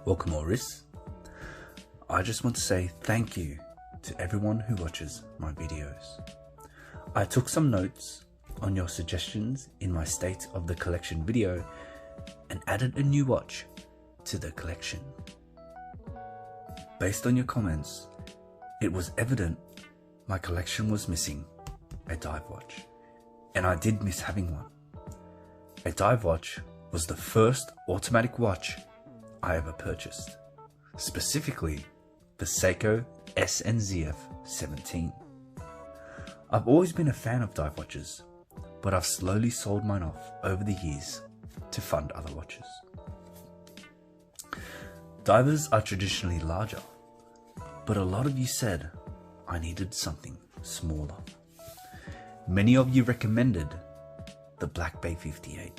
Welcome, Oris. I just want to say thank you to everyone who watches my videos. I took some notes on your suggestions in my State of the Collection video and added a new watch to the collection. Based on your comments, it was evident my collection was missing a dive watch, and I did miss having one. A dive watch was the first automatic watch I ever purchased, specifically the Seiko SNZF 17. I've always been a fan of dive watches, but I've slowly sold mine off over the years to fund other watches. Divers are traditionally larger, but a lot of you said I needed something smaller. Many of you recommended the Black Bay 58.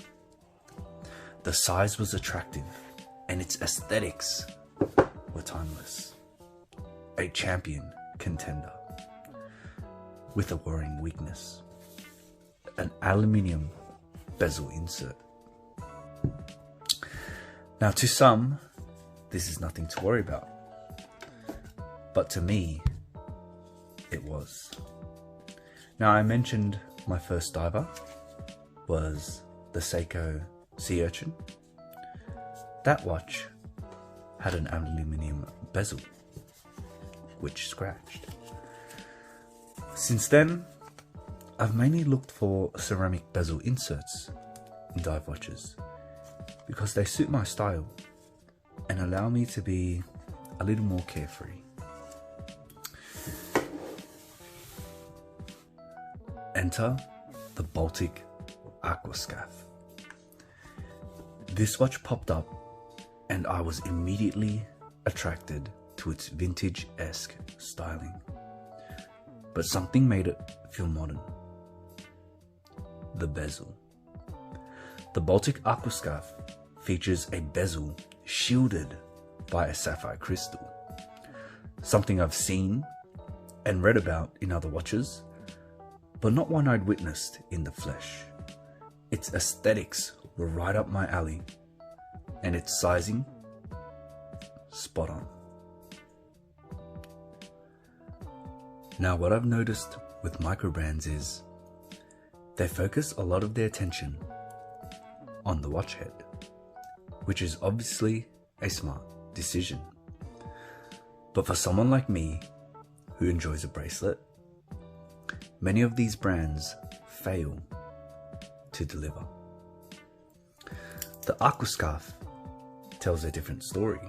The size was attractive and its aesthetics were timeless. A champion contender with a worrying weakness: an aluminium bezel insert. Now, to some, this is nothing to worry about, but to me, it was. Now, I mentioned my first diver was the Seiko Sea Urchin. That watch had an aluminium bezel, which scratched. Since then, I've mainly looked for ceramic bezel inserts in dive watches because they suit my style and allow me to be a little more carefree. Enter the Baltic Aquascaphe. This watch popped up and I was immediately attracted to its vintage-esque styling, but something made it feel modern: the bezel. The Baltic Aquascaphe features a bezel shielded by a sapphire crystal, something I've seen and read about in other watches, but not one I'd witnessed in the flesh. Its aesthetics were right up my alley, and its sizing, spot on. Now, what I've noticed with micro brands is they focus a lot of their attention on the watch head, which is obviously a smart decision. But for someone like me who enjoys a bracelet, many of these brands fail to deliver. The Aquascaphe tells a different story.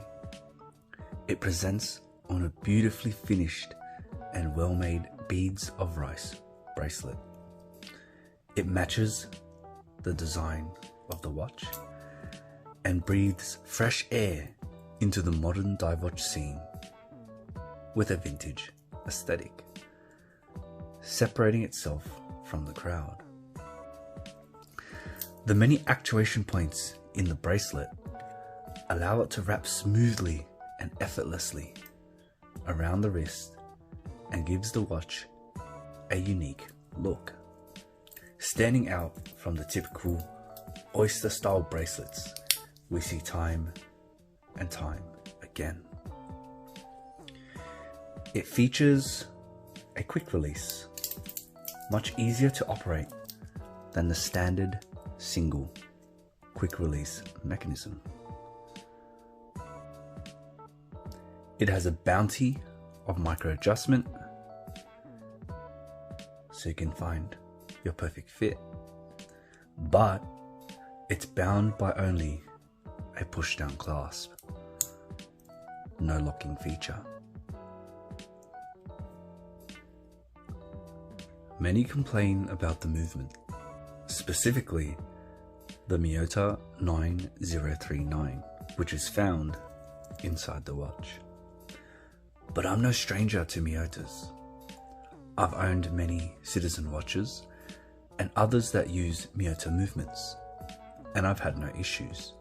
It presents on a beautifully finished and well-made beads of rice bracelet. It matches the design of the watch and breathes fresh air into the modern dive watch scene with a vintage aesthetic, separating itself from the crowd. The many actuation points in the bracelet allow it to wrap smoothly and effortlessly around the wrist and gives the watch a unique look, standing out from the typical oyster-style bracelets we see time and time again. It features a quick release, much easier to operate than the standard single quick release mechanism. It has a bounty of micro adjustment so you can find your perfect fit, but it's bound by only a push down clasp, no locking feature. Many complain about the movement, specifically the Miyota 9039, which is found inside the watch. But I'm no stranger to Miyotas. I've owned many Citizen watches and others that use Miyota movements, and I've had no issues.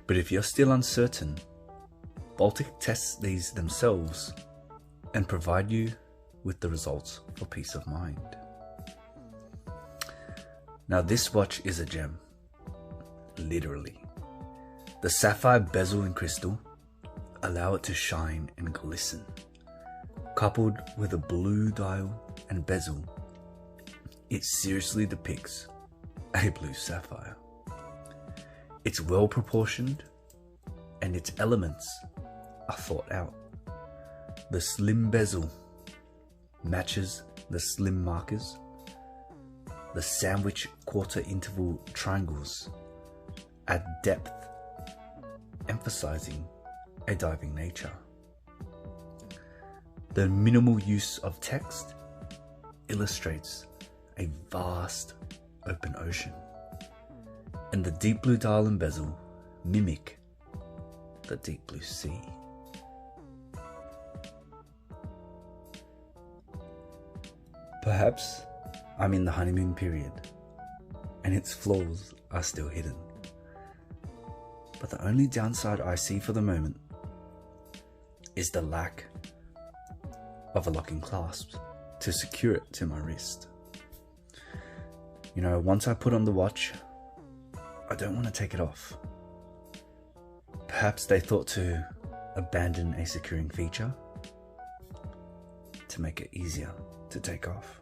But if you're still uncertain, Baltic tests these themselves and provide you with the results for peace of mind. Now, this watch is a gem, literally. The sapphire bezel and crystal allow it to shine and glisten. Coupled with a blue dial and bezel, it seriously depicts a blue sapphire. It's well proportioned and its elements are thought out. The slim bezel matches the slim markers. The sandwich quarter interval triangles add depth, emphasizing a diving nature. The minimal use of text illustrates a vast open ocean, and the deep blue dial and bezel mimic the deep blue sea. Perhaps I'm in the honeymoon period and its flaws are still hidden, but the only downside I see for the moment is the lack of a locking clasp to secure it to my wrist. You know, once I put on the watch, I don't want to take it off. Perhaps they thought to abandon a securing feature to make it easier to take off.